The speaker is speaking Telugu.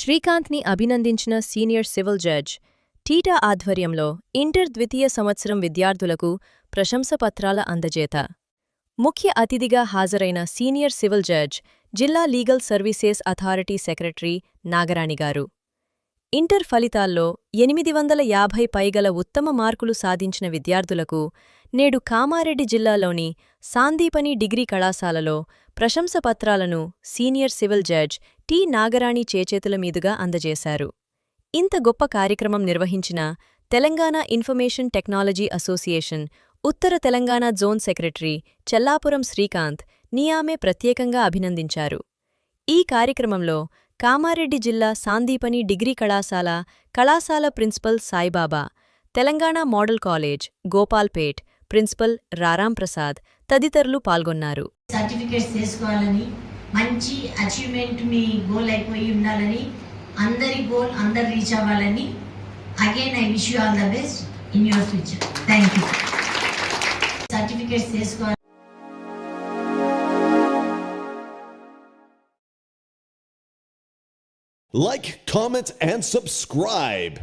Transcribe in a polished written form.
శ్రీకాంత్ని అభినందించిన సీనియర్ సివిల్ జడ్జ్ టీటా ఆధ్వర్యంలో ఇంటర్ ద్వితీయ సంవత్సరం విద్యార్థులకు ప్రశంసపత్రాల అందజేత. ముఖ్య అతిథిగా హాజరైన సీనియర్ సివిల్ జడ్జ్, జిల్లా లీగల్ సర్వీసెస్ అథారిటీ సెక్రటరీ నాగరాణిగారు. ఇంటర్ ఫలితాల్లో 850 పైగల ఉత్తమ మార్కులు సాధించిన విద్యార్థులకు నేడు కామారెడ్డి జిల్లాలోని సాందీపని డిగ్రీ కళాశాలలో ప్రశంసపత్రాలను senior civil judge T. Nagarani చేచేతుల మీదుగా అందజేశారు. ఇంత గొప్ప కార్యక్రమం నిర్వహించిన తెలంగాణ ఇన్ఫర్మేషన్ టెక్నాలజీ అసోసియేషన్ ఉత్తర తెలంగాణ జోన్ సెక్రటరీ చెల్లాపురం శ్రీకాంత్ నియామే ప్రత్యేకంగా అభినందించారు. ఈ కార్యక్రమంలో కామారెడ్డి జిల్లా సాందీపని డిగ్రీ కళాశాల principal Saibaba, Telangana model college Gopalpet principal రారాం ప్రసాద్ తదితరులు పాల్గొన్నారు. సర్టిఫికేట్స్ తీసుకోవాలని, మంచి అచీవ్మెంట్ మీ గోల్ అయిపోయి ఉండాలని, అందరి గోల్ అందరు రీచ్ అవ్వాలని. Again I wish you all the best in your future. Thank you. Certificates తీసుకోవాలి. Like, comment, and subscribe.